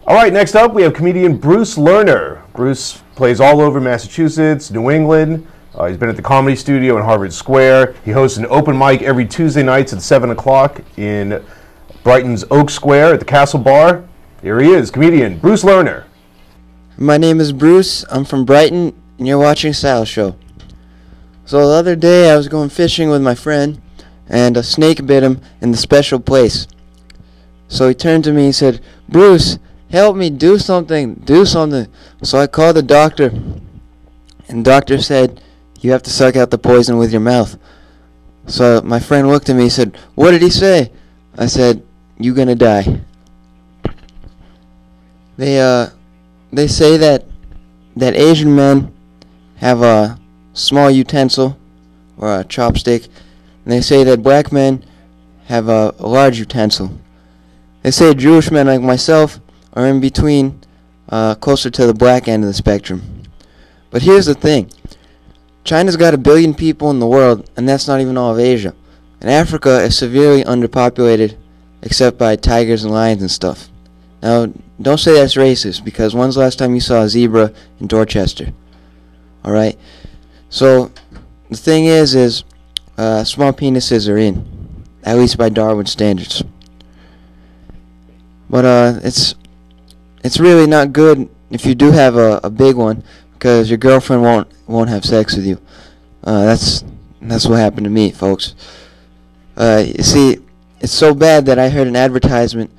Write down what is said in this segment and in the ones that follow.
All right, next up we have comedian Bruce Lerner. Bruce plays all over Massachusetts, New England. He's been at the Comedy Studio in Harvard Square. He hosts an open mic every Tuesday nights at 7 o'clock in Brighton's Oak Square at the Castle Bar. Here he is, comedian Bruce Lerner. My name is Bruce. I'm from Brighton, and you're watching Style Show. So the other day I was going fishing with my friend, and a snake bit him in the special place. So he turned to me and said, "Bruce, help me, do something, do something." So I called the doctor, and the doctor said, "You have to suck out the poison with your mouth." So my friend looked at me and said, "What did he say?" I said, "You gonna die." They say that Asian men have a small utensil or a chopstick, and they say that black men have a large utensil. They say Jewish men like myself are in between, closer to the black end of the spectrum. But here's the thing. China's got 1 billion people in the world, and that's not even all of Asia. And Africa is severely underpopulated, except by tigers and lions and stuff. Now, don't say that's racist, because when's the last time you saw a zebra in Dorchester? Alright? So, the thing is small penises are in, at least by Darwin standards. But it's really not good if you do have a big one, because your girlfriend won't have sex with you. That's what happened to me, folks. You see, it's so bad that I heard an advertisement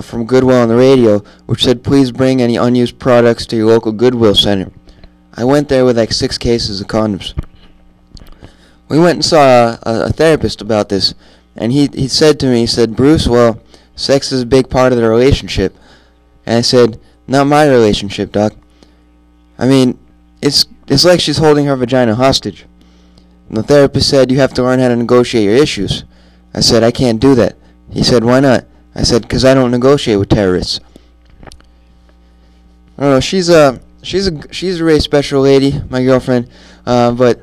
from Goodwill on the radio, which said, "Please bring any unused products to your local Goodwill center." I went there with like 6 cases of condoms. We went and saw a therapist about this, and he said to me, he said, "Bruce, well, sex is a big part of the relationship." And I said, "Not my relationship, Doc. I mean, it's like she's holding her vagina hostage." And the therapist said, "You have to learn how to negotiate your issues." I said, "I can't do that." He said, "Why not?" I said, "'Cause I don't negotiate with terrorists." I don't know, she's a really special lady, my girlfriend, but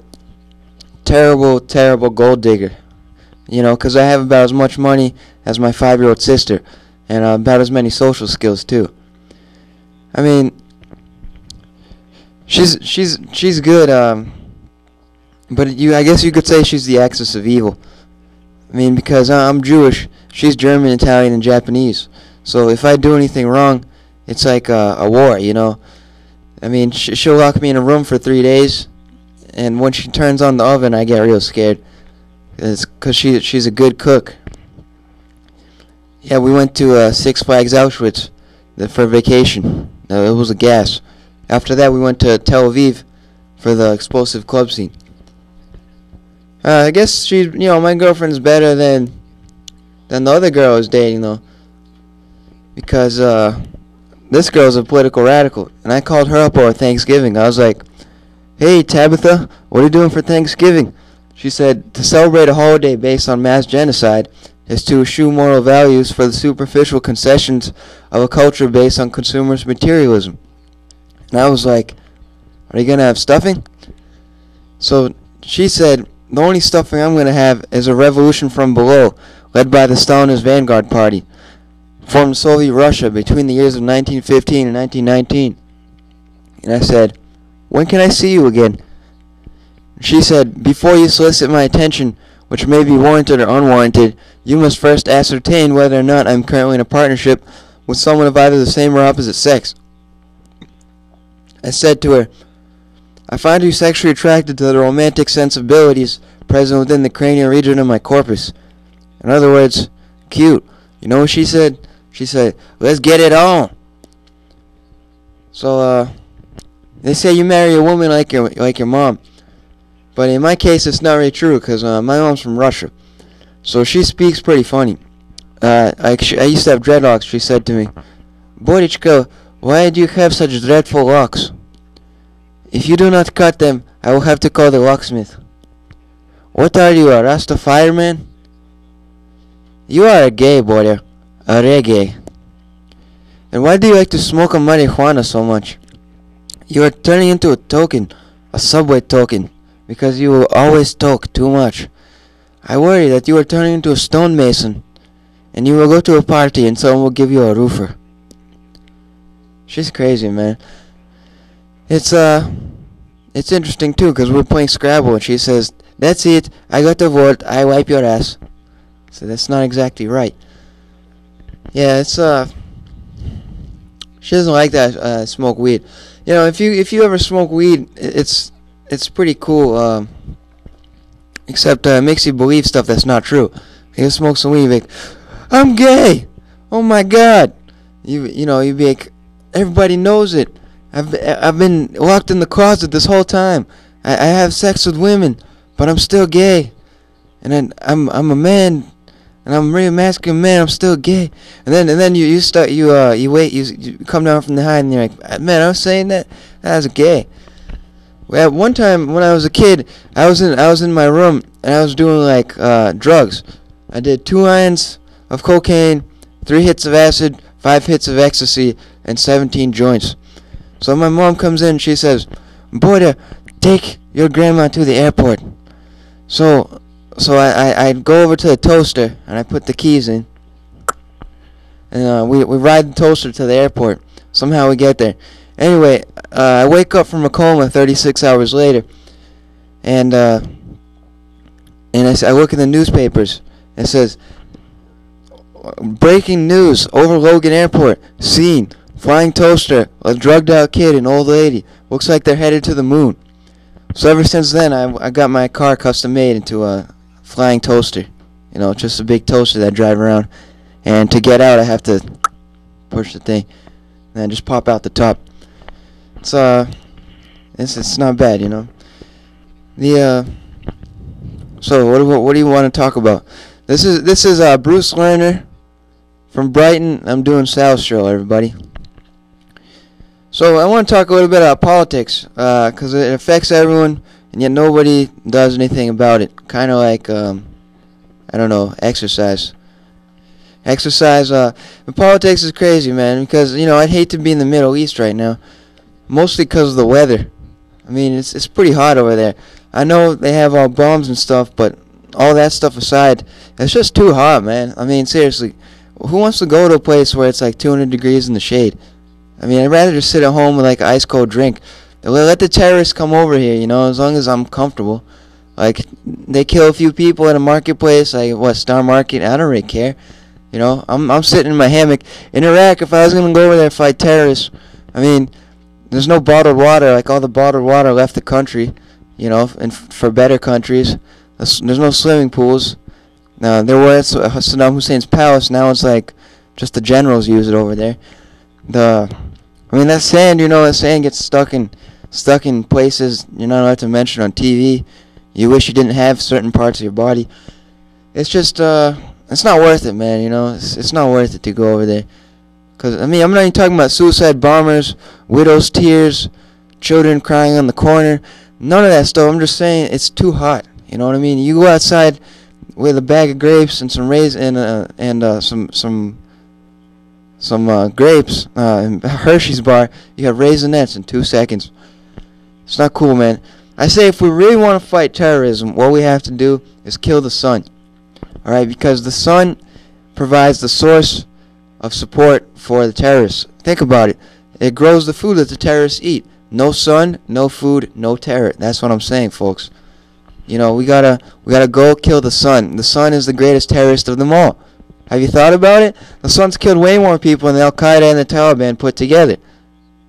terrible gold digger. You know, 'cause I have about as much money as my 5-year-old sister, and about as many social skills too. I mean, she's good, but I guess you could say she's the axis of evil. I mean, because I'm Jewish, she's German, Italian, and Japanese. So if I do anything wrong, it's like a war, you know. I mean, she'll lock me in a room for 3 days, and when she turns on the oven, I get real scared. It's 'cause she's a good cook. Yeah, we went to Six Flags Auschwitz for vacation. It was a gas. After that, we went to Tel Aviv for the explosive club scene. I guess my girlfriend's better than the other girl I was dating, though, because this girl's a political radical, and I called her up over Thanksgiving. I was like, "Hey, Tabitha, what are you doing for Thanksgiving?" She said, "To celebrate a holiday based on mass genocide is to eschew moral values for the superficial concessions of a culture based on consumerist materialism." And I was like, "Are you going to have stuffing?" So she said, "The only stuffing I'm going to have is a revolution from below, led by the Stalinist Vanguard Party, formed Soviet Russia between the years of 1915 and 1919. And I said, "When can I see you again?" She said, "Before you solicit my attention, which may be warranted or unwarranted, you must first ascertain whether or not I'm currently in a partnership with someone of either the same or opposite sex." I said to her, "I find you sexually attracted to the romantic sensibilities present within the cranial region of my corpus. In other words, cute." You know what she said? She said, "Let's get it on." So, they say you marry a woman like your mom. But in my case, it's not really true, because my mom's from Russia. So she speaks pretty funny. I used to have dreadlocks, she said to me. "Borichka, why do you have such dreadful locks? If you do not cut them, I will have to call the locksmith." "What are you, a Rastafari man?" "You are a gay, boy, a reggae." "And why do you like to smoke a marijuana so much?" "You are turning into a token, a subway token, because you will always talk too much. I worry that you are turning into a stonemason, and you will go to a party and someone will give you a roofer." She's crazy, man. It's interesting too, 'cause we're playing Scrabble and she says, "That's it. I got the word. I wipe your ass." So that's not exactly right. Yeah, it's she doesn't like that smoke weed. You know, if you ever smoke weed, it's pretty cool. Except it makes you believe stuff that's not true. You smoke some weed, like, I'm gay. Oh my God. You know, you'd be like, everybody knows it. I've been locked in the closet this whole time. I have sex with women, but I'm still gay. And then I'm a man, and I'm a really masculine man. I'm still gay. And then you come down from the high, and you're like, man, I was saying that I was gay. Well, one time when I was a kid, I was in my room and I was doing like drugs. I did 2 irons of cocaine, 3 hits of acid, 5 hits of ecstasy, and 17 joints. So my mom comes in and she says, "Boy, take your grandma to the airport." So I go over to the toaster and I put the keys in, and we ride the toaster to the airport. Somehow we get there. Anyway, I wake up from a coma 36 hours later, and I look in the newspapers. It says, "Breaking news over Logan Airport. Seen. Flying toaster. A drugged out kid and old lady. Looks like they're headed to the moon." So ever since then, I got my car custom made into a flying toaster. You know, just a big toaster that I drive around. And to get out, I have to push the thing and then just pop out the top. It's not bad, you know. So what do you want to talk about? This is Bruce Lerner from Brighton. I'm doing Sal's show, everybody. So I want to talk a little bit about politics, because it affects everyone, and yet nobody does anything about it. Kind of like I don't know, exercise. Politics is crazy, man. Because I'd hate to be in the Middle East right now. Mostly because of the weather. I mean, it's pretty hot over there. I know they have all bombs and stuff, but all that stuff aside, it's just too hot, man. I mean, seriously, who wants to go to a place where it's like 200 degrees in the shade? I mean, I'd rather just sit at home with like an ice cold drink. Let the terrorists come over here, as long as I'm comfortable. Like, they kill a few people at a marketplace, like Star Market. I don't really care. I'm sitting in my hammock. In Iraq, if I was gonna go over there and fight terrorists, I mean, there's no bottled water. Like, all the bottled water left the country, and for better countries. There's no swimming pools. There was Saddam Hussein's palace. Now it's like just the generals use it over there. I mean, that sand, that sand gets stuck in places you're not allowed to mention on TV. You wish you didn't have certain parts of your body. It's just, it's not worth it, man, It's not worth it to go over there. Because, I mean, I'm not even talking about suicide bombers, widows' tears, children crying on the corner. None of that stuff. I'm just saying it's too hot. You know what I mean? You go outside with a bag of grapes and some raisins and some grapes, and Hershey's bar. You have raisinets in 2 seconds. It's not cool, man. I say if we really want to fight terrorism, what we have to do is kill the sun. All right, because the sun provides the source of support for the terrorists. Think about it. It grows the food that the terrorists eat. No sun, no food, no terror. That's what I'm saying, folks. We gotta go kill the sun. The sun is the greatest terrorist of them all. Have you thought about it? The sun's killed way more people than Al Qaeda and the Taliban put together.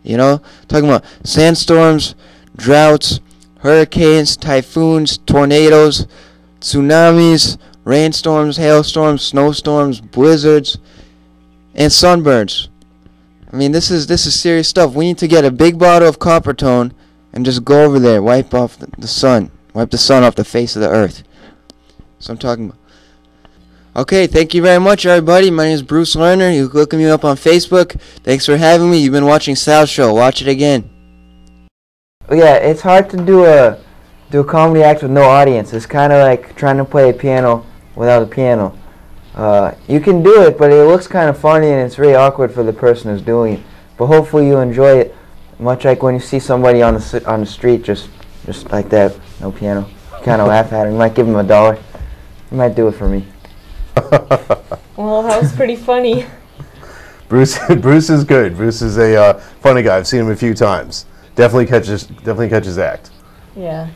Talking about sandstorms, droughts, hurricanes, typhoons, tornadoes, tsunamis, rainstorms, hailstorms, snowstorms, blizzards, and sunburns. I mean, this is serious stuff. We need to get a big bottle of copper tone and just go over there, wipe off the sun, wipe the sun off the face of the earth. So I'm talking about. Okay, thank you very much, everybody. My name is Bruce Lerner. You can look me up on Facebook. Thanks for having me. You've been watching Sal's show. Watch it again. Yeah, it's hard to do a comedy act with no audience. It's kind of like trying to play a piano without a piano. You can do it, but it looks kind of funny and it's really awkward for the person who's doing it. But hopefully you enjoy it, much like when you see somebody on the street just like that, no piano. You kind of laugh at him. You might give him $1. You might do it for me. Well, that was pretty funny. Bruce is good. Bruce is a funny guy. I've seen him a few times. Definitely catches act. Yeah.